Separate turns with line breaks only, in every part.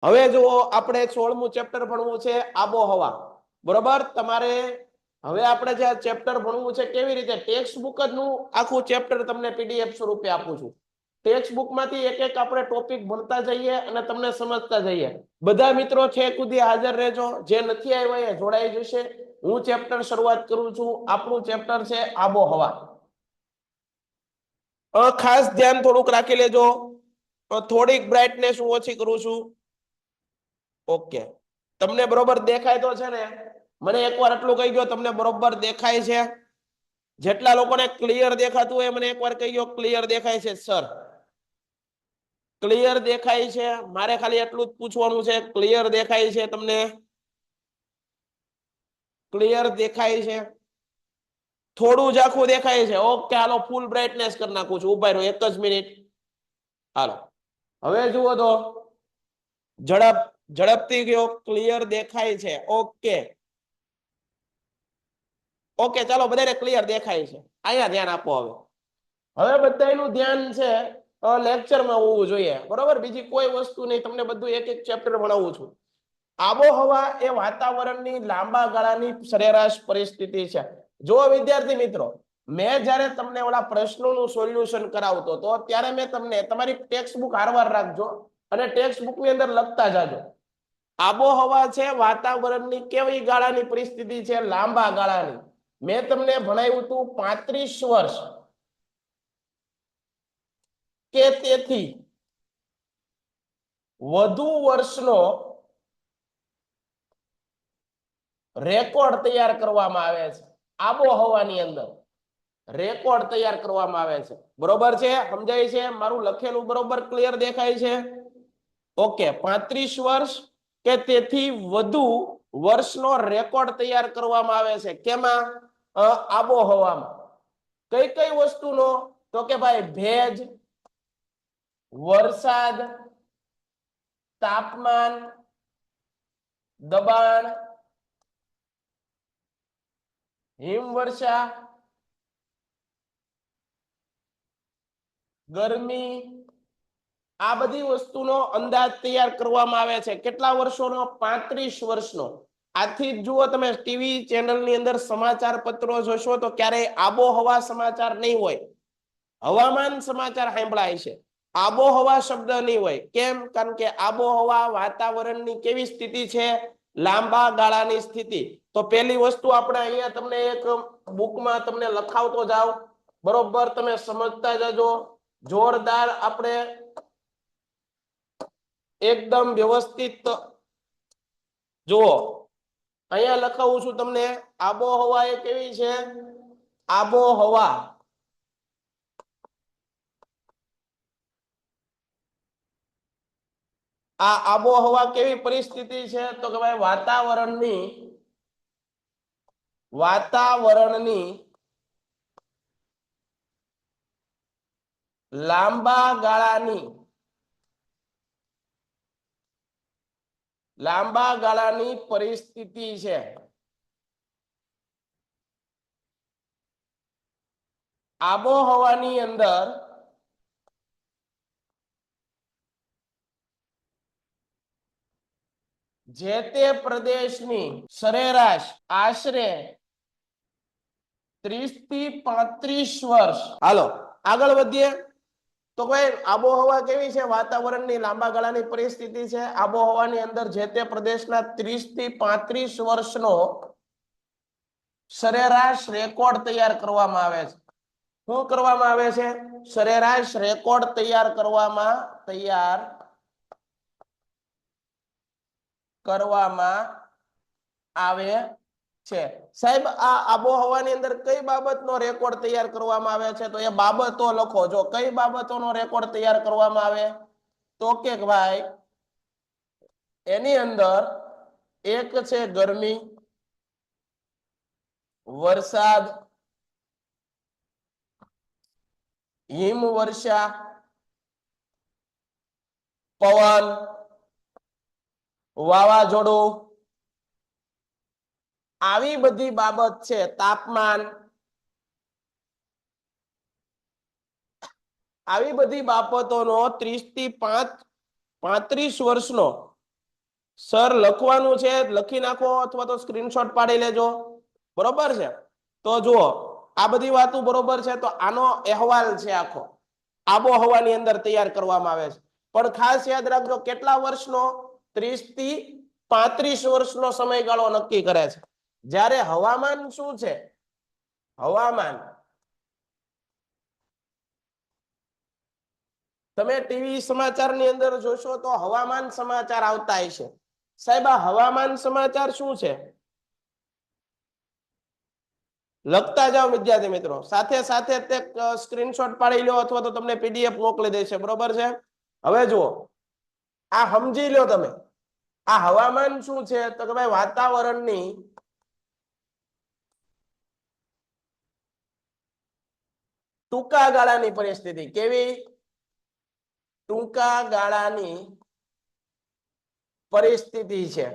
હવે જુઓ આપણે 16મું ચેપ્ટર ભણવું છે આબોહવા બરોબર તમારે હવે આપણે જે ચેપ્ટર ભણવું છે કેવી રીતે ટેક્સ્ટ બુક નું આખું ચેપ્ટર તમને પીડીએફ સ્વરૂપે આપું છું ટેક્સ્ટ બુક માંથી એક એક આપણે ટોપિક ભણતા જઈએ અને તમને સમજતા જઈએ બધા મિત્રો છે સુધી હાજર રહેજો જે નથી આવ્યા એ જોડાઈ જશે હું ચેપ્ટર શરૂઆત કરું છું આપણું ચેપ્ટર છે આબોહવા ખાસ ધ્યાન થોડુંક રાખી લેજો થોડીક બ્રાઇટનેસ હું ઓછી કરું છું ઓકે તમને બરોબર દેખાય તો છે ને મને એકવાર એટલું કહી ગયો તમને બરોબર દેખાય છે જેટલા લોકોને ક્લિયર દેખાતું હોય મને એકવાર કહી ગયો ક્લિયર દેખાય છે સર ક્લિયર દેખાય છે મારે ખાલી એટલું જ પૂછવાનું છે ક્લિયર દેખાય છે તમને ક્લિયર દેખાય છે થોડું જ આખું દેખાય છે ઓકે હાલો ફૂલ બ્રાઇટનેસ કરી નાખું છું ઉભા રહો એક જ મિનિટ હાલો હવે જુઓ તો ઝડપથી ગયો ક્લિયર દેખાય છે ઓકે ઓકે ચાલો બધાને ક્લિયર દેખાય છે અહીંયા ધ્યાન આપો હવે બધાનું ધ્યાન છે લેક્ચરમાં હોવું જોઈએ બરોબર બીજી કોઈ વસ્તુ નહીં તમને બધું એક એક ચેપ્ટર ભણાવું છું આબોહવા એ વાતાવરણની લાંબા ગાળાની સરેરાશ પરિસ્થિતિ છે જો વિદ્યાર્થી મિત્રો મેં જ્યારે તમને ઓલા પ્રશ્નોનું સોલ્યુશન કરાવતો તો ત્યારે મેં તમને તમારી ટેક્સ્ટ બુક હારવાર રાખજો અને ટેક્સ્ટ બુકની અંદર લખતા જાજો આબોહવા છે વાતાવરણની કેવી ગાળાની પરિસ્થિતિ છે લાંબા ગાળાની મેં તમને ભણાવ્યું હતું 35 વર્ષ કે તેથી વધુ વર્ષનો રેકોર્ડ તૈયાર કરવામાં આવે છે આબોહવાની અંદર રેકોર્ડ તૈયાર કરવામાં આવે છે બરોબર છે સમજાય છે મારું લખેલું બરોબર ક્લિયર દેખાય છે ઓકે 35 વર્ષ કે તેથી વધુ વર્ષનો રેકોર્ડ તૈયાર કરવામાં આવે છે કેમાં આબોહવામાં કઈ કઈ વસ્તુનો તો કે ભાઈ ભેજ વરસાદ તાપમાન દબાણ હિમવર્ષા ગરમી આ બધી વસ્તુનો અંદાજ તૈયાર કરવામાં આવે છે કેટલા વર્ષોનો 35 વર્ષનો આથી જુઓ તમે ટીવી ચેનલની અંદર સમાચાર પત્રો જોશો તો ક્યારેય આબોહવા સમાચાર નહીં હોય હવામાન સમાચાર સાંભળાય છે આબોહવા શબ્દ નહીં હોય કેમ કારણ કે આબોહવા વાતાવરણની કેવી સ્થિતિ છે લાંબા ગાળાની સ્થિતિ તો પહેલી વસ્તુ આપણે અહીંયા તમને એક બુકમાં તમને લખાવતો જાવ બરોબર તમે સમજતા જજો જોરદાર આપણે એકદમ વ્યવસ્થિત જુઓ અહીંયા લખાવું છું તમને આબોહવા એ કેવી છે આબોહવા આ આબોહવા કેવી પરિસ્થિતિ છે તો કે ભાઈ વાતાવરણની લાંબા ગાળાની પરિસ્થિતિ છે આબોહવાની અંદર જે તે પ્રદેશની સરેરાશ આશરે 30 થી 35 વર્ષ હાલો આગળ વધીએ તો ભાઈ આબોહવા કેવી છે વાતાવરણની લાંબા ગાળાની પરિસ્થિતિ છે આબોહવાની અંદર જે તે પ્રદેશના 30 થી 35 વર્ષનો સરેરાશ રેકોર્ડ તૈયાર કરવામાં આવે છે શું કરવામાં આવે છે સરેરાશ રેકોર્ડ તૈયાર કરવામાં આવે છે સાહેબ આ આબોહવાની અંદર કઈ બાબતનો રેકોર્ડ તૈયાર કરવામાં આવે છે તો એ બાબતો લખો જો કઈ બાબતોનો રેકોર્ડ તૈયાર કરવામાં આવે તો કે ભાઈ એની અંદર એક છે ગરમી વરસાદ હિમવર્ષા પવન વાવાઝોડું આવી બધી બાબત છે તાપમાન આવી બધી બાબતોનો 30 થી 35 વર્ષનો સર લખવાનું છે, લખી નાખો અથવા તો સ્ક્રીનશોટ પાડી લેજો, બરોબર છે? તો જુઓ આ બધી વાતો બરોબર છે, તો આનો અહેવાલ છે આખો આબોહવાની અંદર તૈયાર કરવામાં આવે છે, પણ ખાસ યાદ રાખજો કેટલા વર્ષનો 30 થી 35 વર્ષનો સમયગાળો નક્કી કરે છે. જ્યારે હવામાન શું છે? હવામાન તમે ટીવી સમાચારની અંદર જોશો તો હવામાન સમાચાર આવતા હશે. સાહેબ આ હવામાન સમાચાર શું છે? લખતા જાઓ વિદ્યાર્થી મિત્રો, સાથે સાથે તે સ્ક્રીનશોટ પાડી લો અથવા તો તમને પીડીએફ મોકલી દેશે, બરોબર છે? હવે જુઓ આ સમજી લો તમે, આ હવામાન શું છે? તો કે ભાઈ વાતાવરણની ટૂંકા ગાળાની પરિસ્થિતિ. કેવી? ટૂંકા ગાળાની પરિસ્થિતિ છે.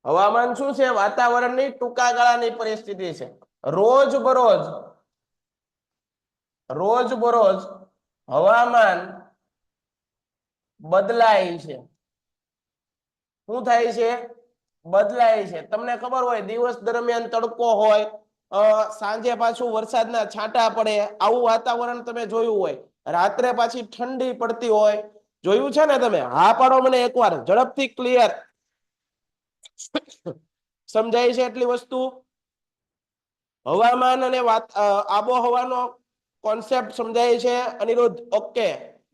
હવામાન શું છે? વાતાવરણની ટૂંકા ગાળાની પરિસ્થિતિ છે. રોજબરોજ હવામાન બદલાય છે. શું થાય છે? બદલાય છે. તમને ખબર હોય દિવસ દરમિયાન તડકો હોય, સાંજે પાછું વરસાદના છાંટા પડે, આવું વાતાવરણ તમે જોયું હોય. રાત્રે પાછી ઠંડી પડતી હોય, જોયું છે ને તમે? હા પાડો મને એકવાર ઝડપથી, ક્લિયર સમજાય છે એટલી વસ્તુ? હવામાન અને આબોહવાનો કોન્સેપ્ટ સમજાય છે? અનિરુદ્ધ ઓકે,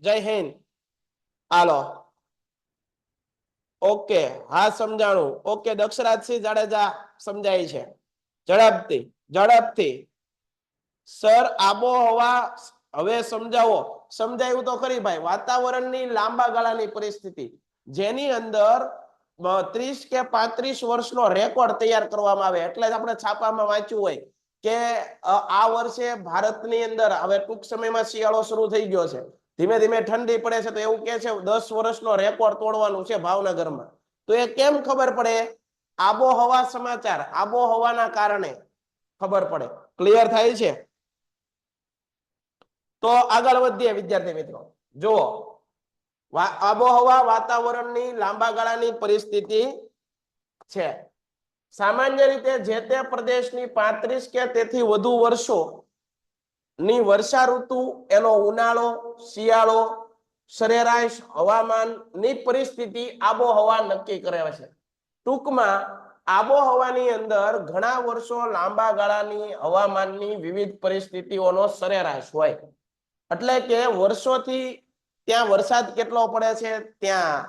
જય હિન્દ. હાલો ઓકે, હા સમજાણું. ઓકે દક્ષરાજસિંહ જાડેજા સમજાય છે. ઝડપથી ઝડપથી સર આબોહવા હવે સમજાવો. સમજાયું તો ખરી ભાઈ. વાતાવરણની લાંબા ગાળાની પરિસ્થિતિ જેની અંદર 30 કે 35 વર્ષનો રેકોર્ડ તૈયાર કરવામાં આવે. એટલે જ આપણે છાપામાં વાંચ્યું હોય કે આ વર્ષે ભારતની અંદર હવે ટૂંક સમયમાં શિયાળો શરૂ થઈ ગયો છે, ધીમે ધીમે ઠંડી પડે છે, તો એવું કે છે 10 વર્ષનો રેકોર્ડ તોડવાનું છે ભાવનગરમાં. તો એ કેમ ખબર પડે? આબોહવા સમાચાર, આબોહવાના કારણે ખબર પડે. ક્લિયર થાય છે? તો આગળ વધીએ વિદ્યાર્થી મિત્રો. જુઓ આબોહવા વાતાવરણની લાંબા ગાળાની પરિસ્થિતિ છે. સામાન્ય રીતે જે તે પ્રદેશની 35 કે તેથી વધુ વર્ષો ની વર્ષા ઋતુ, એનો ઉનાળો, શિયાળો, સરેરાશ હવામાનની પરિસ્થિતિ આબોહવા નક્કી કરે છે. ટૂંકમાં આબોહવાની અંદર ઘણા વર્ષો લાંબા ગાળાની હવામાનની વિવિધ પરિસ્થિતિઓનો સરેરાશ હોય. એટલે કે વર્ષોથી ત્યાં વરસાદ કેટલો પડે છે, ત્યાં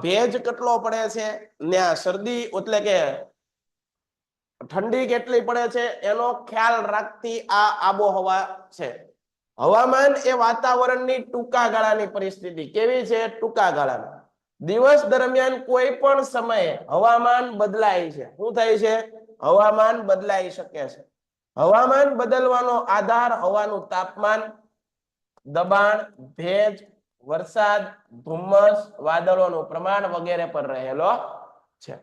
ભેજ કેટલો પડે છે, ત્યાં શરદી એટલે કે ઠંડી કેટલી પડે છે, એનો ખ્યાલ રાખતી આ આબોહવા છે. હવામાન એ વાતાવરણની ટૂંકા ગાળાની પરિસ્થિતિ. કેવી છે? ટૂંકા ગાળાની. દિવસ દરમિયાન કોઈ પણ સમયે હવામાન બદલાય છે. શું થાય છે? હવામાન બદલાઈ શકે છે. હવામાન બદલવાનો આધાર હવાનું તાપમાન, દબાણ, ભેજ, વરસાદ, ધુમ્મસ, વાદળોનું પ્રમાણ વગેરે પર રહેલો છે.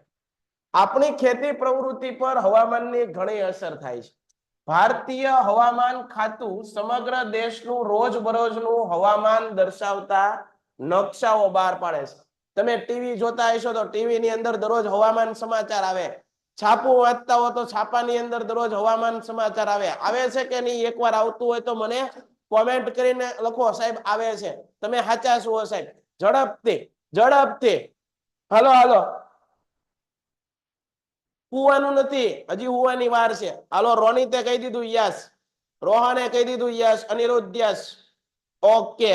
આપણી ખેતી પ્રવૃત્તિ પર હવામાનની ઘણી અસર થાય છે. ભારતીય હવામાન ખાતું સમગ્ર દેશનું રોજબરોજનું હવામાન દર્શાવતા નકશાઓ બહાર પાડે છે. તમે ટીવી જોતા હશો તો ટીવી ની અંદર દરરોજ હવામાન સમાચાર આવે. છાપું વાંચતા હો તો છાપાની અંદર દરરોજ હવામાન સમાચાર આવે. આવે છે કે નહીં? એકવાર આવતું હોય તો મને કોમેન્ટ કરીને લખો સાહેબ આવે છે. તમે સાચા છો સાહેબ? ઝડપથી ઝડપથી. હાલો હાલો, હુવાનું નથી, હજી હુવાની વાર છે. હાલો રોનિતે કહી દીધું યસ, રોહને કહી દીધું yes, Aniruddh yes. Okay,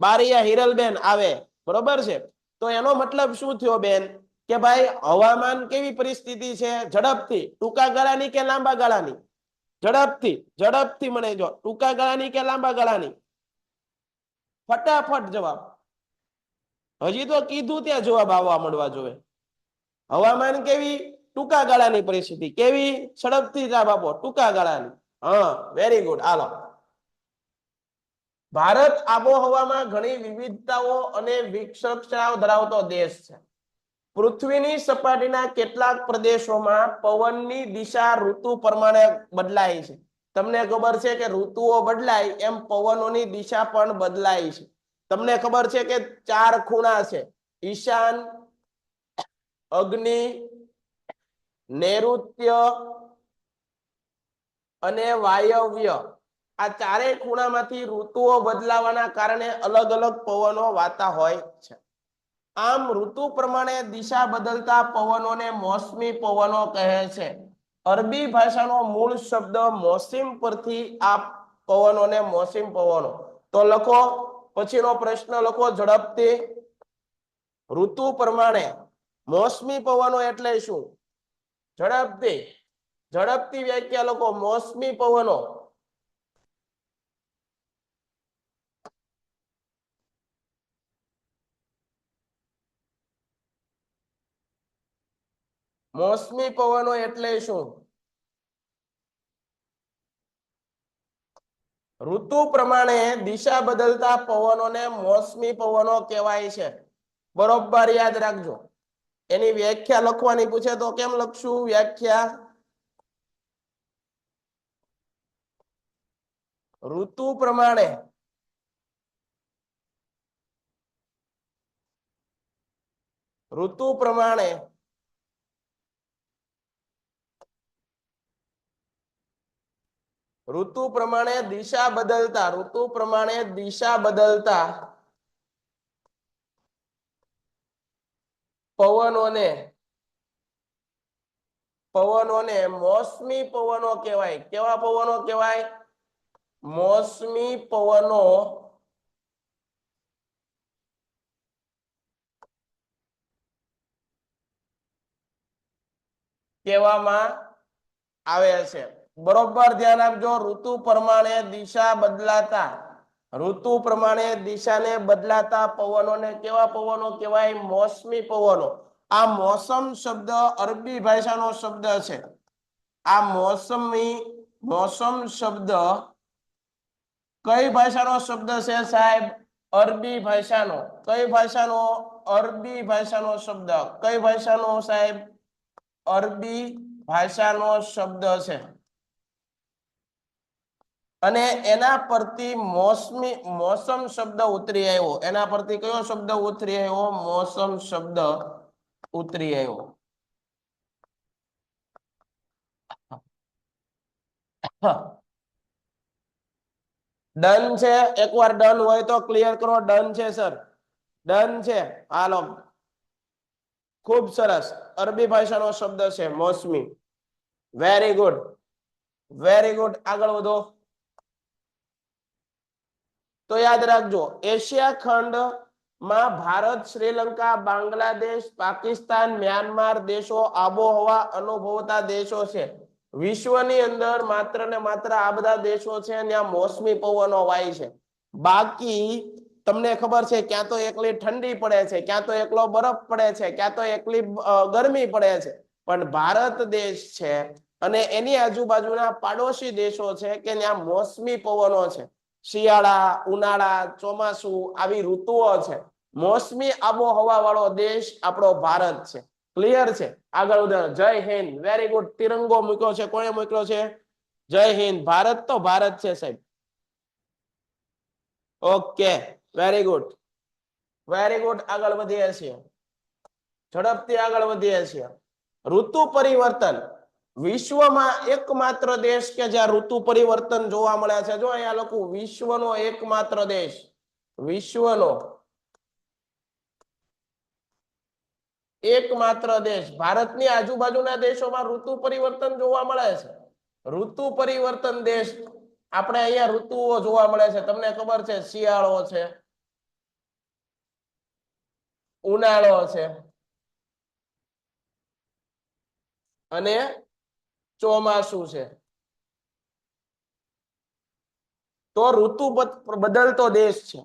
Bariya Hiralben આવે, બરોબર છે? તો એનો મતલબ શું થયો બેન? કે ભાઈ હવામાન કેવી પરિસ્થિતિ છે? ઝડપથી. ટૂંકા ગાળાની કે લાંબા ગાળાની? ઝડપથી ઝડપથી મને જો. ટૂંકા ગાળાની કે લાંબા ગાળાની? ફટાફટ જવાબ. હજી તો કીધું ત્યાં જવાબ આવવા મળવા જોઈએ. હવામાન કેવી? ટૂંકા ગાળાની પરિસ્થિતિ. કેવી? ઝડપથી જવાબ આપો. ટૂંકા ગાળાની. હા, વેરી ગુડ. હાલો, ભારત આબોહવામાં ઘણી વિવિધતાઓ અને વિક્ષેપતાઓ ધરાવતો દેશ છે. પૃથ્વીની સપાટીના કેટલાક પ્રદેશોમાં પવનની દિશા ઋતુ પ્રમાણે બદલાય છે. તમને ખબર છે કે ઋતુઓ બદલાય એમ પવનોની દિશા પણ બદલાય છે. તમને ખબર છે કે 4 ખૂણા છે, ઈશાન, અગ્નિ, નૈઋત્ય અને વાયવ્ય. આ ચારેય ખૂણામાંથી ઋતુઓ બદલાવાના કારણે અલગ અલગ પવનો વાતા હોય છે. આમ ઋતુ પ્રમાણે દિશા બદલતા પવનોને મોસમી પવનો કહે છે. અરબી ભાષાનો મૂળ શબ્દ મોસીમ પરથી આ પવનોને મોસીમ પવનો. તો લખો, પછીનો પ્રશ્ન લખો ઝડપથી. ઋતુ પ્રમાણે મોસમી પવનો એટલે શું? ઝડપથી વ્યાખ્યા લખો. મોસમી પવનો. મોસમી પવનો એટલે શું? ઋતુ પ્રમાણે દિશા બદલતા પવનોને મોસમી પવનો કહેવાય છે. બરોબર યાદ રાખજો. એની વ્યાખ્યા લખવાની પૂછે તો કેમ લખશું વ્યાખ્યા? ઋતુ પ્રમાણે ઋતુ પ્રમાણે દિશા બદલતા પવનોને મોસમી પવનો કહેવાય. કેવા પવનો કહેવાય? મોસમી પવનો કહેવામાં આવે છે. બરોબર ધ્યાન આપજો. ઋતુ પ્રમાણે દિશાને બદલાતા પવનોને કેવા પવનો કહેવાય? મોસમી પવનો. આ મોસમ શબ્દ અરબી ભાષાનો શબ્દ છે. આ મોસમ શબ્દ કઈ ભાષાનો શબ્દ છે સાહેબ? અરબી ભાષાનો. કઈ ભાષાનો? અરબી ભાષાનો શબ્દ. કઈ ભાષાનો સાહેબ? અરબી ભાષાનો શબ્દ છે. અને એના પરથી મોસમ શબ્દ ઉતરી આવ્યો. એના પરથી કયો શબ્દ ઉતરી આવ્યો? મોસમ શબ્દ ઉતરી આવ્યો. ડન છે? એકવાર ડન હોય તો ક્લિયર કરો. ડન છે સર? ડન છે. હાલો, ખૂબ સરસ. અરબી ભાષાનો શબ્દ છે મોસમી. Very good. આગળ વધો. તો યાદ રાખજો, એશિયા ખંડમાં ભારત, શ્રીલંકા, બાંગ્લાદેશ, પાકિસ્તાન, મ્યાનમાર દેશો આબોહવા અનુભવતા દેશો છે. વિશ્વની અંદર માત્ર ને માત્ર આ બધા દેશો છે ત્યાં મોસમી પવનો વાય છે. બાકી તમને ખબર છે ક્યાં તો એકલી ઠંડી પડે છે, ક્યાં તો એકલો બરફ પડે છે, ક્યાં તો એકલી ગરમી પડે છે. પણ ભારત દેશ છે અને એની આજુબાજુના પાડોશી દેશો છે કે ત્યાં મોસમી પવનો છે. શિયાળા, ઉનાળા, ચોમાસુ આવી ઋતુઓ છે. મોસમી આબોહવા વાળો દેશ આપણો ભારત છે. ક્લિયર છે? આગળ ઉદાહરણ. જય હિન્દ. Very good. તિરંગો મૂક્યો છે. કોણે મૂક્યો છે? જય હિન્દ. ભારત તો ભારત છે સાહેબ. Okay, very good. આગળ વધીએ છીએ. ઝડપથી આગળ વધીએ છીએ. ઋતુ પરિવર્તન. વિશ્વમાં એકમાત્ર દેશ કે જ્યાં ઋતુ પરિવર્તન જોવા મળે છે. જો અહીંયા લખું, વિશ્વનો એકમાત્ર દેશ. ભારતની આજુબાજુના દેશોમાં ઋતુ પરિવર્તન જોવા મળે છે. ઋતુ પરિવર્તન દેશ આપણે અહીંયા ઋતુઓ જોવા મળે છે. તમને ખબર છે, શિયાળો છે, ઉનાળો છે અને ચોમાસું છે. તો ઋતુ બદલતો દેશ છે.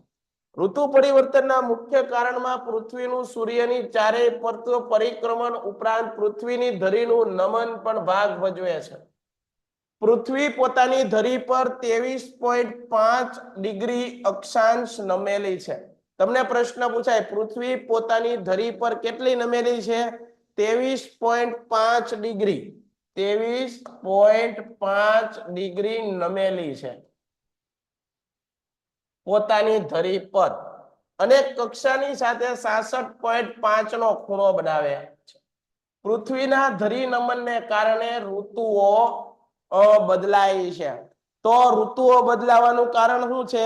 ઋતુ પરિવર્તનના મુખ્ય કારણમાં પૃથ્વીનું સૂર્યની ચારેય પરતો પરિક્રમણ ઉપરાંત પૃથ્વીની ધરીનું નમન પણ ભાગ ભજવે છે. પૃથ્વી પોતાની ધરી પર 23.5 ડિગ્રી અક્ષાંશ નમેલી છે. તમને પ્રશ્ન પૂછાય, પૃથ્વી પોતાની ધરી પર કેટલી નમેલી છે? 23.5 ડિગ્રી. 23.5 ડિગ્રી નમેલી છે પોતાની ધરી પર અને કક્ષાની સાથે 66.5 નો ખૂણો બનાવે છે. પૃથ્વીના ધરી નમનને કારણે ઋતુઓ બદલાય છે. તો ઋતુઓ બદલાવાનું કારણ શું છે?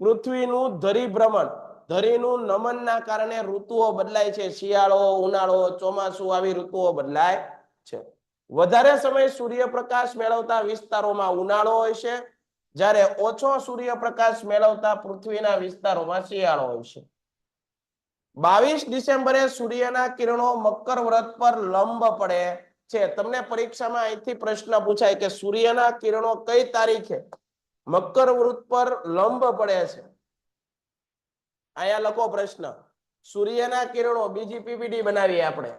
પૃથ્વીનું ધરી ભ્રમણ, ધરીનું નમનના કારણે ઋતુઓ બદલાય છે. શિયાળો, ઉનાળો, ચોમાસું આવી ઋતુઓ બદલાય છે. વધારે સમય સૂર્યપ્રકાશ મેળવતા વિસ્તારોમાં ઉનાળો હોય છે, જ્યારે ઓછો સૂર્યપ્રકાશ મેળવતા પૃથ્વીના વિસ્તારોમાં શિયાળો હોય છે. 22 ડિસેમ્બરે સૂર્યના કિરણો મકર વ્રત પર લંબ પડે છે. તમને પરીક્ષામાં અહીંથી પ્રશ્ન પૂછાય કે સૂર્યના કિરણો કઈ તારીખે મકર વૃત પર લંબ પડે છે? અહીંયા લખો પ્રશ્ન. સૂર્યના કિરણો, બીજી પીપીટી બનાવીએ આપણે.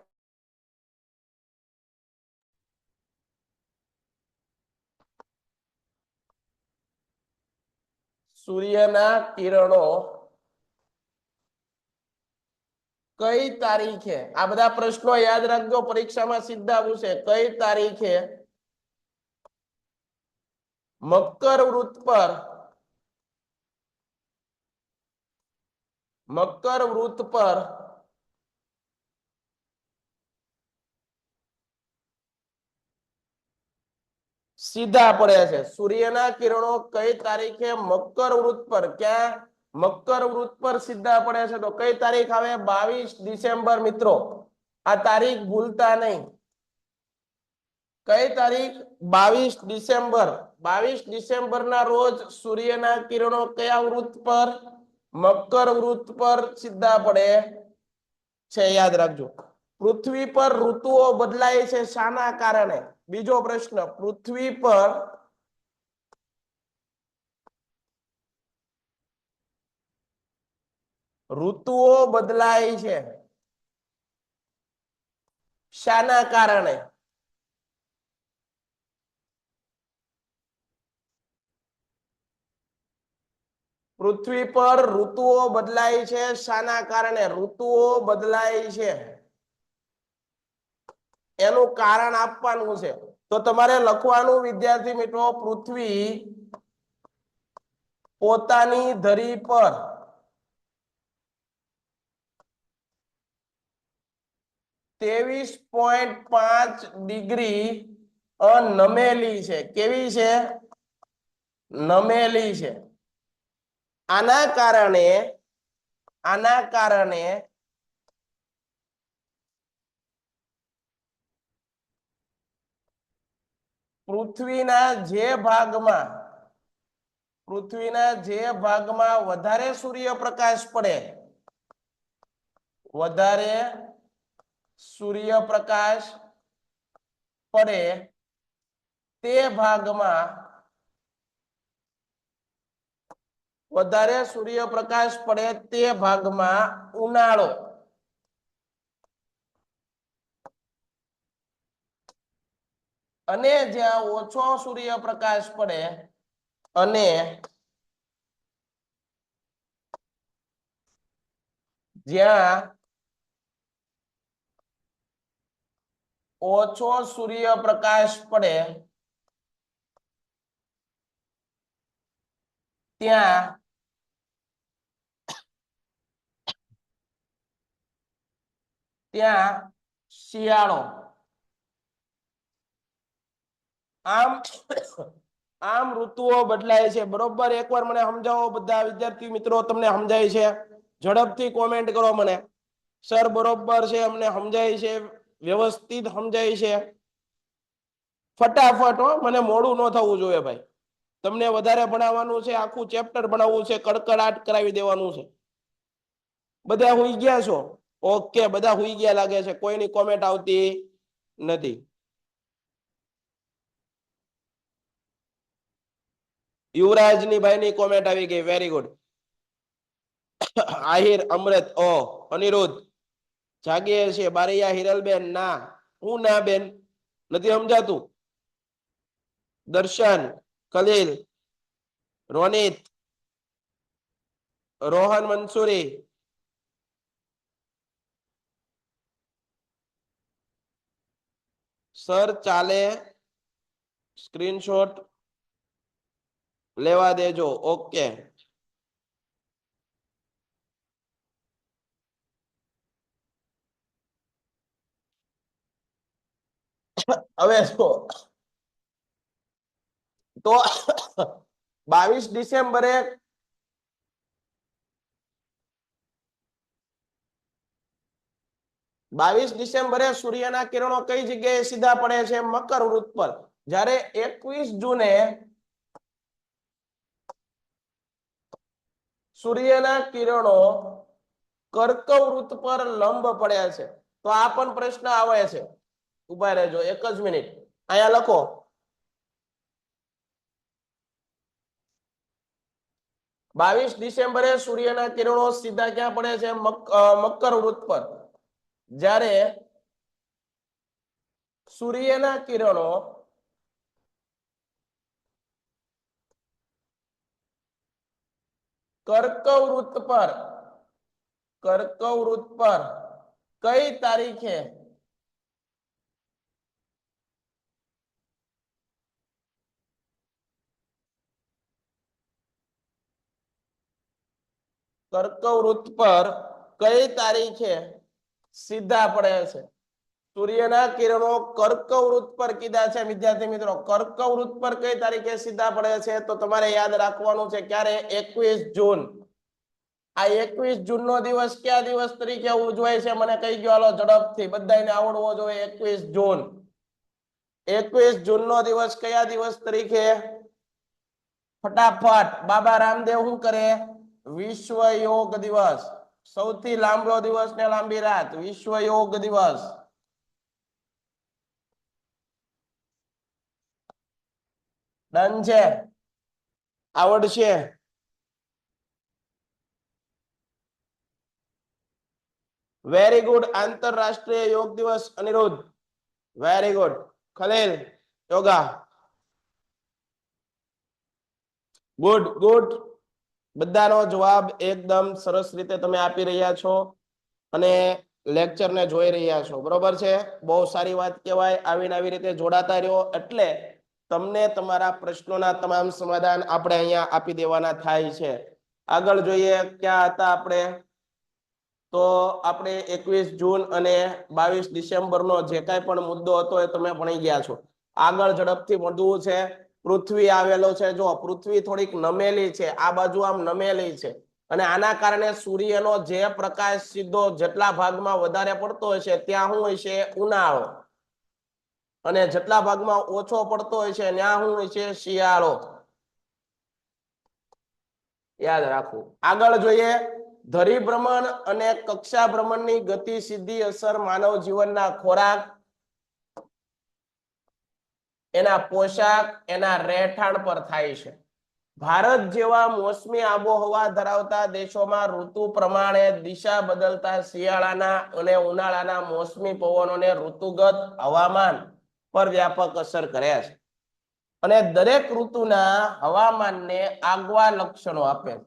સૂર્યના કિરણો કઈ તારીખે, આ બધા પ્રશ્નો યાદ રાખજો, પરીક્ષામાં સીધા પૂછે. કઈ તારીખે મકર વૃત પર સીધા પડે છે? સૂર્યના કિરણો કઈ તારીખે મકર વૃત પર, ક્યાં મકર વૃત પર સીધા પડે છે? તો કઈ તારીખ આવે? 22 ડિસેમ્બર. મિત્રો આ તારીખ ભૂલતા નહીં. કઈ તારીખ? 22 ડિસેમ્બર. 22 ડિસેમ્બર ના રોજ સૂર્યના કિરણો કયા વૃત પર? મકર વૃત પર સીધા પડે છે. યાદ રાખજો. પૃથ્વી પર ઋતુઓ બદલાય છે શાના કારણે? બીજો પ્રશ્ન. પૃથ્વી પર ઋતુઓ બદલાય છે શાના કારણે? પૃથ્વી પર ઋતુઓ બદલાય છે શાના કારણે? ઋતુઓ બદલાય છે એનું કારણ આપવાનું છે. તો તમારે લખવાનું વિદ્યાર્થી મિત્રો, પૃથ્વી પોતાની ધરી પર ,23.5 ડિગ્રી નમેલી છે. કેવી છે? નમેલી છે. આના કારણે પૃથ્વીના જે ભાગમાં વધારે સૂર્યપ્રકાશ પડે, તે ભાગમાં ઉનાળો, અને જ્યાં ઓછો સૂર્યપ્રકાશ પડે અને જ્યાં ઓછો સૂર્યપ્રકાશ પડે ત્યાં શિયાળો. આમ ઋતુઓ બદલાય છે. બરોબર? એકવાર મને સમજાવો બધા વિદ્યાર્થી મિત્રો, તમને સમજાય છે? ઝડપથી કોમેન્ટ કરો મને. સર બરોબર છે, અમને સમજાય છે, વ્યવસ્થિત સમજાય છે. ફટાફટ હો, મને મોડું ન થવું જોઈએ ભાઈ. તમને વધારે ભણાવવાનું છે, આખું ચેપ્ટર ભણાવવું છે, કડકડાટ કરાવી દેવાનું છે. બધા હુઈ ગયા છો? ઓકે, બધા હુઈ ગયા લાગે છે. કોઈની કોમેન્ટ આવતી નથી. યુવરાજની ભાઈની કોમેન્ટ આવી ગઈ. Very good. આહિર, અમૃત, ઓ અનિરુદ્ધ જાગીએ છીએ. બારૈયા હિરલબેન, ના હું ના બેન, નથી સમજાતું. દર્શન, ખલીલ, રોનિત, રોહન મંસૂરી, સર ચાલે, સ્ક્રીનશોટ લેવા દેજો. ઓકે, હવે તો 22 ડિસેમ્બરે 22 ડિસેમ્બરે સૂર્યના કિરણો કઈ જગ્યાએ સીધા પડે છે? મકર વૃત્ત પર. જ્યારે 21 જૂને સૂર્યના કિરણો કર્કવૃત્ત પર લંબ પડ્યા છે. તો આ પણ પ્રશ્ન આવે છે. ઉભા રહેજો એક જ મિનિટ, અહીંયા લખો 22 ડિસેમ્બરે સૂર્યના કિરણો સીધા ક્યાં પડે છે? મકર વૃત્ત પર. જ્યારે સૂર્યના કિરણો કર્કવૃત્ત પર કઈ તારીખે કર્કવૃત્ત પર કઈ તારીખે સીધા પડે છે? સૂર્યના કિરણો કર્કવૃત્ત પર કીધા છે વિદ્યાર્થી મિત્રો. કર્કવૃત્ત પર કઈ તારીખે સીધા પડે છે? તો તમારે યાદ રાખવાનું છે ક્યારે? 21 જૂન. આ 21 જૂન નો દિવસ કયા દિવસ તરીકે ઉજવાય છે? મને કહી ગયો, હાલો ઝડપથી, બધાને આવડવો જોઈએ. 21 જૂન. 21 જૂન નો દિવસ કયા દિવસ તરીકે? ફટાફટ. બાબા રામદેવ શું કરે? વિશ્વ યોગ દિવસ. સૌથી લાંબો દિવસ ને લાંબી રાત, વિશ્વ યોગ દિવસ. ડન છે? આવડશે? Very good. આંતરરાષ્ટ્રીય યોગ દિવસ Aniruddh. Very good. Khalil yoga. Good good. બધાનો જવાબ એકદમ સરસ રીતે તમે આપી રહ્યા છો અને લેક્ચરને જોઈ રહ્યા છો. બરોબર છે? બહુ સારી વાત કહેવાય. આવીને આવી રીતે જોડાતા રહ્યો એટલે તમને તમારા પ્રશ્નોના તમામ સમાધાન આપણે અહીંયા આપી દેવાના થાય છે. આગળ જોઈએ, ક્યાં હતા આપણે? તો આપણે 21 જૂન અને 22 ડિસેમ્બરનો જે કાંઈ પણ મુદ્દો હતો એ તમે ભણી ગયા છો. આગળ ઝડપથી વધવું છે. પૃથ્વી આવેલો છે. જો પૃથ્વી થોડીક નમેલી છે, આ બાજુ આમ નમેલી છે, અને આના કારણે સૂર્યનો જે પ્રકાશ સીધો જેટલા ભાગમાં વધારે પડતો હોય છે ત્યાં શું હોય છે? ઉનાળો. અને જેટલા ભાગમાં ઓછો પડતો હોય છે ત્યાં શું હોય છે? શિયાળો. યાદ રાખવું. આગળ જોઈએ, ધરી ભ્રમણ અને કક્ષા ભ્રમણની ગતિ સીધી અસર માનવ જીવનના ખોરાક, એના પોશાક, એના રહેઠાણ પર થાય છે. ભારત જેવા મોસમી આબોહવા ધરાવતા દેશોમાં ઋતુ પ્રમાણે દિશા બદલતા શિયાળાના અને ઉનાળાના મોસમી પવનોને ઋતુગત હવામાન પર વ્યાપક અસર કરે છે અને દરેક ઋતુના હવામાનને આગવા લક્ષણો આપે છે.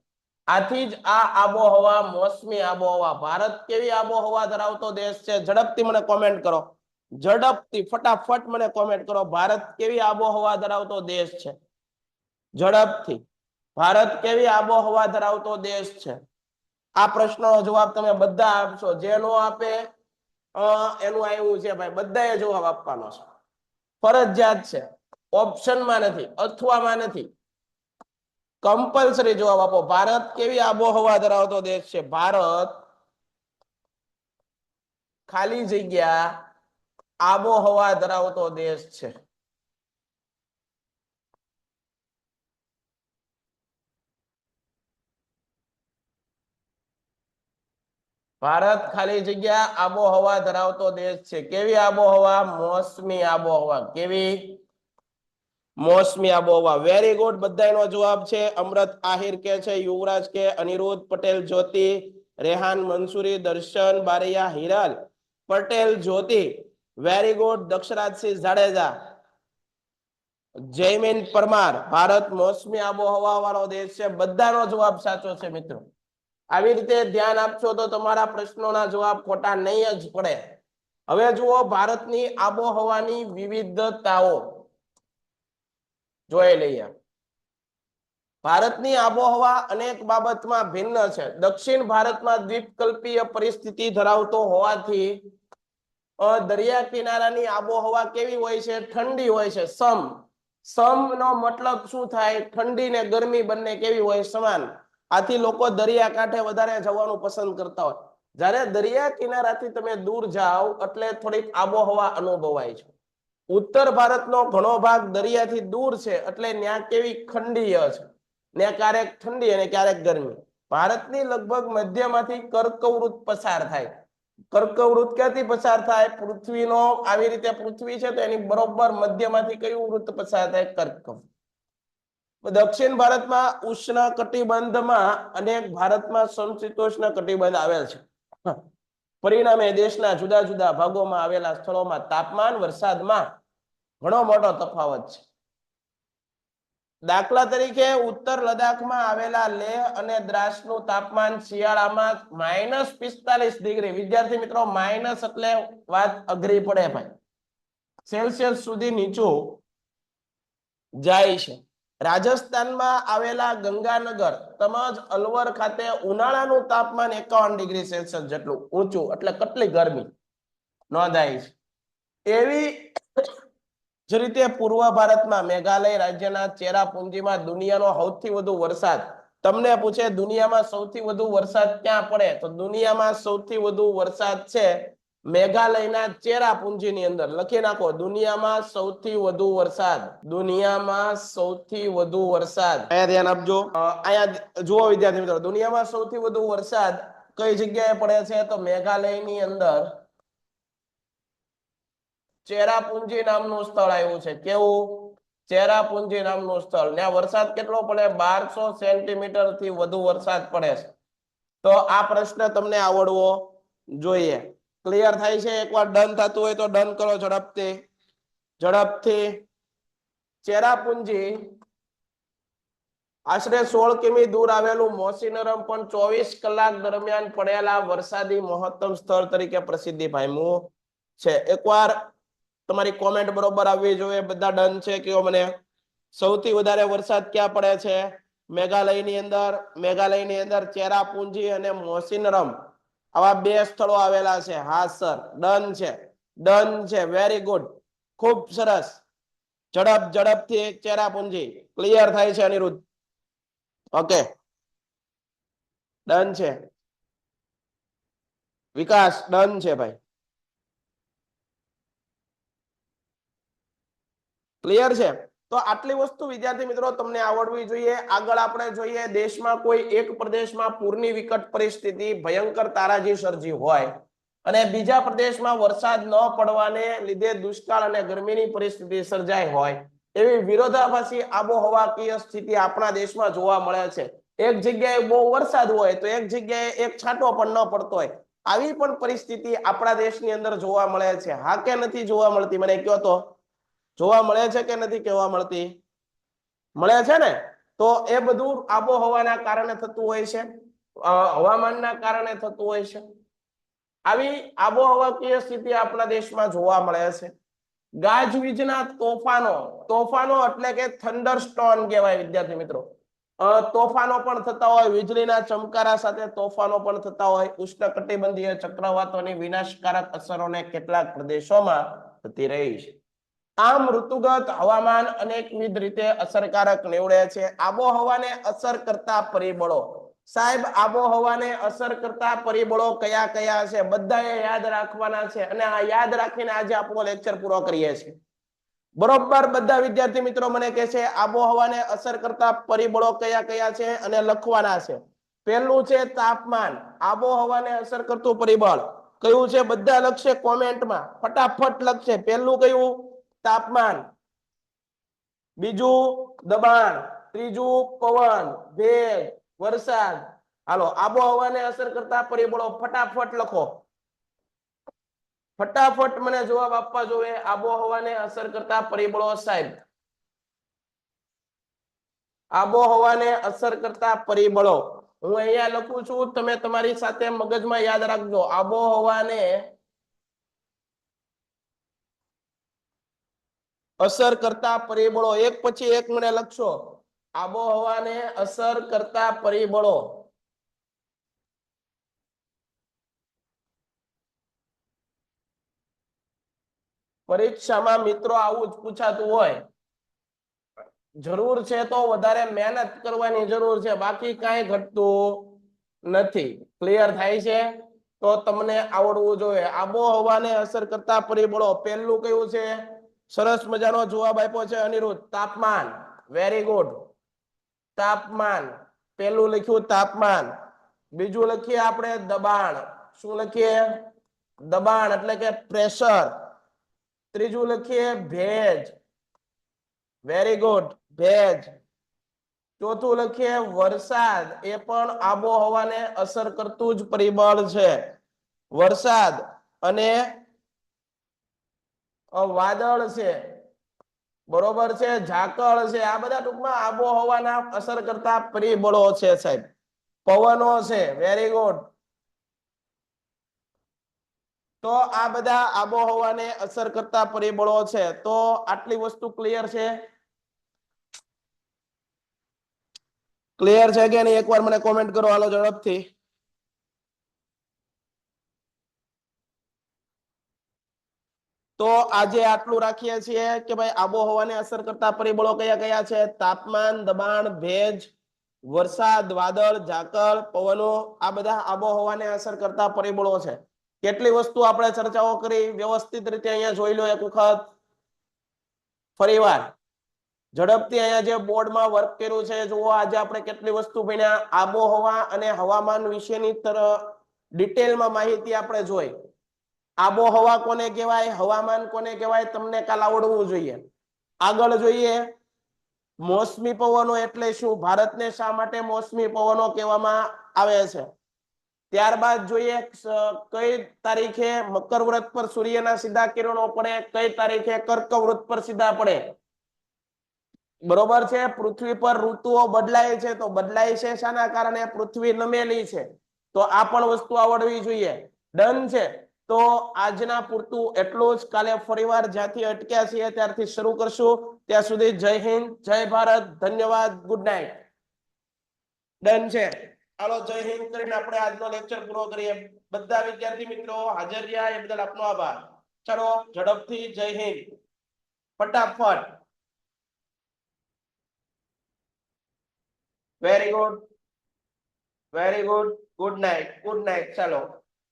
આથી જ આ આબોહવા મોસમી આબોહવા. ભારત કેવી આબોહવા ધરાવતો દેશ છે? ઝડપથી મને કોમેન્ટ કરો. ઝડપથી ફટાફટ મને કોમેન્ટ કરો. ભારત કેવી આબોહવા ધરાવતો દેશ છે? ઝડપથી. ભારત કેવી આબોહવા ધરાવતો દેશ છે? આ પ્રશ્નનો જવાબ તમે બધા આપશો. જે નો આપે એનું આવ્યું છે ભાઈ, બધાએ જવાબ આપવાનો છે. ફરજિયાત છે. ઓપ્શનમાં નથી, અથવામાં નથી. કમ્પલસરી જવાબ આપો. ભારત કેવી આબોહવા ધરાવતો દેશ છે? ભારત ખાલી જગ્યા આબોહવા ધરાવતો દેશ છે. ભારત ખાલી જગ્યા આબોહવા ધરાવતો દેશ છે. કેવી આબોહવા? મોસમી આબોહવા. કેવી? મોસમી આબોહવા. Very good. બધાનો જવાબ છે. અમૃત આહિર કે છે, યુવરાજ કે, અનિરુદ્ધ પટેલ, જ્યોતિ, રેહાન મંસૂરી, દર્શન બારિયા, હિરલ પટેલ, જ્યોતિ. Very good. દક્ષરાજસિંહ જાડેજા, જયમીન પરમાર. ભારત મોસમી આબોહવા વાળો દેશ છે. બધાનો જવાબ સાચો છે મિત્રો. આવી રીતે ધ્યાન આપશો તો તમારા પ્રશ્નોના જવાબ ખોટા નહીં જ પડે. હવે જુઓ ભારતની આબોહવાની વિવિધતાઓ જોઈ લઈએ. ભારતની આબોહવા અનેક બાબતમાં ભિન્ન છે. દક્ષિણ ભારતમાં દ્વીપકલ્પીય પરિસ્થિતિ ધરાવતો હોવાથી દરિયા કિનારાની આબોહવા કેવી હોય છે? ઠંડી હોય છે. સમનો મતલબ શું થાય? ઠંડી ને ગરમી બંને કેવી હોય? સમાન. આથી લોકો દરિયા કાંઠે વધારે જવાનું પસંદ કરતા હોય. જ્યારે દરિયા કિનારાથી તમે દૂર જાઓ એટલે થોડીક આબોહવા અનુભવાય છે. ઉત્તર ભારતનો ઘણો ભાગ દરિયાથી દૂર છે એટલે ત્યાં કેવી ખંડીય છે, ને ક્યારેક ઠંડી અને ક્યારેક ગરમી. ભારતની લગભગ મધ્યમાંથી કર્કવૃત પસાર થાય. કર્કવૃત ક્યાંથી પસાર થાય? પૃથ્વીનો આવી રીતે પૃથ્વી છે તો એની બરોબર મધ્યમાંથી કયું વૃત્ત પસાર થાય? કર્કવૃત. દક્ષિણ ભારતમાં ઉષ્ણ કટિબંધમાં અને ભારતમાં સમશીતોષ્ણ કટિબંધ આવેલ છે. પરિણામે દેશના જુદા જુદા ભાગોમાં આવેલા સ્થળોમાં તાપમાન વરસાદમાં ઘણો મોટો તફાવત છે. દાખલા તરીકે ઉત્તર લદ્દાખમાં આવેલા લેહ અને દ્રાસનું તાપમાન શિયાળામાં -45 ડિગ્રી. વિદ્યાર્થી મિત્રો, માઇનસ એટલે વાત અઘરી પડે ભાઈ, સેલ્સિયસ સુધી નીચું જાય છે. રાજસ્થાનમાં આવેલા ગંગાનગર તેમજ અલવર ખાતે ઉનાળાનું તાપમાન 51 ડિગ્રી સેલ્સિયસ જેટલું ઊંચું, એટલે કેટલી ગરમી નોંધાય છે. એવી જ રીતે પૂર્વ ભારતમાં મેઘાલય રાજ્યના ચેરાપુંજીમાં દુનિયાનો સૌથી વધુ વરસાદ. તમને પૂછે દુનિયામાં સૌથી વધુ વરસાદ ક્યાં પડે? તો દુનિયામાં સૌથી વધુ વરસાદ છે મેઘાલયના ચેરાપુંજીની અંદર. લખી નાખો, દુનિયામાં સૌથી વધુ વરસાદ. દુનિયામાં સૌથી વધુ વરસાદ અહીંયા ધ્યાન આપજો. અહીંયા જુઓ વિદ્યાર્થી મિત્રો, દુનિયામાં સૌથી વધુ વરસાદ કઈ જગ્યાએ પડે છે? તો મેઘાલયની અંદર ચેરાપુંજી નામનું સ્થળ આવ્યું છે. કેવું? ચેરાપુંજી નામનું સ્થળ. ત્યાં વરસાદ કેટલો પડે? 1200 સેન્ટીમીટર થી વધુ વરસાદ પડે છે. તો આ પ્રશ્ન તમને આવડવો જોઈએ. ક્લિયર થાય છે? એકવાર ડન થતું હોય તો ડન કરો ઝડપથી. ચેરાપુંજી આશરે 16 કિમી દૂર આવેલું મોસીનરમ પણ 24 કલાક દરમિયાન પડેલા વરસાદી મહત્તમ સ્થળ તરીકે પ્રસિદ્ધિ પામ્યું છે. એકવાર તમારી કોમેન્ટ બરોબર આવવી જોઈએ. બધા ડન છે? કયો મને. સૌથી વધારે વરસાદ ક્યાં પડે છે? મેઘાલયની અંદર. મેઘાલયની અંદર ચેરાપુંજી અને મોસીનરમ આવા બે સ્થળો આવેલા છે. હા સર, ડન છે, ડન છે. વેરી ગુડ, ખૂબ સરસ. ઝડપથી ચેરાપુંજી ક્લિયર થાય છે અનિરુદ્ધ? ઓકે, ડન છે. વિકાસ ડન છે ભાઈ? ક્લિયર છે? તો આટલી વસ્તુ વિદ્યાર્થી મિત્રો તમને આવડવી જોઈએ. આગળ આપણે જોઈએ, દેશમાં કોઈ એક પ્રદેશમાં પૂરની વિકટ પરિસ્થિતિ ભયંકર તારાજી સર્જી હોય અને બીજા પ્રદેશમાં વરસાદ ન પડવાને લીધે દુષ્કાળ અને ગરમીની પરિસ્થિતિ સર્જાઈ હોય, એવી વિરોધાભાસી આબોહવાકીય સ્થિતિ આપણા દેશમાં જોવા મળે છે. એક જગ્યાએ બહુ વરસાદ હોય તો એક જગ્યાએ એક છાંટો પણ ન પડતો હોય. આવી પણ પરિસ્થિતિ આપણા દેશની અંદર જોવા મળે છે. હા કે નથી જોવા મળતી? મને કહો તો. જોવા મળે છે કે નથી કહેવા મળતી? મળે છે ને? તો એ બધું આબોહવાના કારણે થતું હોય છે, હવામાનના કારણે થતું હોય છે. આવી આબોહવાકીય સ્થિતિ આપણા દેશમાં જોવા મળે છે. ગાજવીજના તોફાનો એટલે કે થંડરસ્ટોર્મ કહેવાય વિદ્યાર્થી મિત્રો. તોફાનો પણ થતા હોય, વીજળીના ચમકારા સાથે તોફાનો પણ થતા હોય. ઉષ્ણકટિબંધીય ચક્રવાતોની વિનાશકારક અસરોને કેટલાક પ્રદેશોમાં થતી રહી છે. આમ ઋતુગત હવામાન અનેકવિધ રીતે અસરકારક નીવડે છે. આબોહવાને અસર કરતા પરિબળો. સાહેબ, આબોહવાને અસર કરતા પરિબળો કયા કયા છે? બધાએ યાદ રાખવાના છે અને આ યાદ રાખીને આજે આપણો લેક્ચર પૂરો કરીએ છીએ. બરોબર, બધા વિદ્યાર્થી મિત્રો મને કહે છે આબોહવાને અસર કરતા પરિબળો કયા કયા છે અને લખવાના છે. પહેલું છે તાપમાન. આબોહવાને અસર કરતું પરિબળ કયું છે? બધા લખશે કોમેન્ટમાં, ફટાફટ લખશે. પહેલું કયું? તાપમાન. બીજું દબાણ. ત્રીજું પવન, ભેજ, વરસાદ. હાલો, આબોહવાને અસર કરતા પરિબળો ફટાફટ લખો. ફટાફટ મને જવાબ આપવા જોઈએ. આબોહવાને અસર કરતા પરિબળો સાહેબ, આબોહવાને અસર કરતા પરિબળો હું અહીંયા લખું છું, તમે તમારી સાથે મગજમાં યાદ રાખજો. આબોહવાને અસર કરતા પરિબળો એક પછી એક મને લખશો આબોહવાને અસર કરતા પરિબળો પરીક્ષામાં મિત્રો આવું જ પૂછાતું હોય જરૂર છે તો વધારે મહેનત કરવાની જરૂર છે બાકી કાંઈ ઘટતું નથી ક્લિયર થાય છે તો તમને આવડવું જોઈએ આબોહવાને અસર કરતા પરિબળો પહેલું કયું છે સરસ મજાનો જવાબ આપ્યો છે અનિરુદ્ધ તાપમાન વેરી ગુડ તાપમાન પહેલું લખ્યું તાપમાન બીજું લખીએ આપણે દબાણ શું લખીએ દબાણ એટલે કે પ્રેશર ત્રીજું લખીએ ભેજ વેરી ગુડ ભેજ ચોથું લખીએ વરસાદ એ પણ આબોહવાને અસર કરતું જ પરિબળ છે વરસાદ અને વાદળ છે બરોબર છે ઝાકળ છે આ બધા ટૂંકમાં આબોહવાના અસર કરતા પરિબળો છે સાહેબ પવનો છે વેરી ગુડ તો આ બધા આબોહવાને અસર કરતા પરિબળો છે તો આટલી વસ્તુ ક્લિયર છે ક્લિયર છે કે નહીં એકવાર મને કોમેન્ટ કરો હાલો ઝડપથી તો આજે આટલું રાખીએ છીએ કે ભાઈ આબોહવાને અસર કરતા પરિબળો કયા કયા છે તાપમાન દબાણ ભેજ વરસાદ વાદળ ઝાકળ પવનો આ બધા આબોહવાને અસર કરતા પરિબળો છે કેટલી વસ્તુ આપણે ચર્ચાઓ કરી વ્યવસ્થિત રીતે અહીંયા જોઈ લો એક વખત ફરીવાર ઝડપથી અહીંયા જે બોર્ડમાં વર્ક કર્યું છે જુઓ આજે આપણે કેટલી વસ્તુ ભણ્યા આબોહવા અને હવામાન વિશેની ડિટેલમાં માહિતી આપણે જોઈ આબોહવા કોને કહેવાય હવામાન કોને કહેવાય તમને કાલ આવડવું જોઈએ આગળ જોઈએ મોસમી પવનો એટલે શું ભારતને શા માટે મોસમી પવનો કહેવામાં આવે છે ત્યારબાદ જોઈએ કઈ તારીખે મકર વ્રત પર સૂર્યના સીધા કિરણો પડે કઈ તારીખે કર્ક વ્રત પર સીધા પડે બરોબર છે પૃથ્વી પર ઋતુઓ બદલાય છે તો બદલાય છે શાના કારણે પૃથ્વી નમેલી છે તો આ પણ વસ્તુ આવડવી જોઈએ ડન છે તો આજના પૂરતું એટલું જ કાલે ફરીવાર જ્યાંથી અટક્યા છીએ ત્યારથી શરૂ કરશું ત્યાં સુધી જય હિન્દ જય ભારત ધન્યવાદ ગુડ નાઇટ ડન છે હાલો જય હિન્દ કરીને આપણે આજનો લેક્ચર પૂરો કરીએ બધા વિદ્યાર્થી મિત્રો હાજર રહ્યા એ બદલ આપનો આભાર ચાલો ઝડપથી જય હિન્દ ફટાફટ વેરી ગુડ ગુડ નાઇટ ચાલો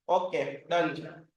ઓકે ડન છે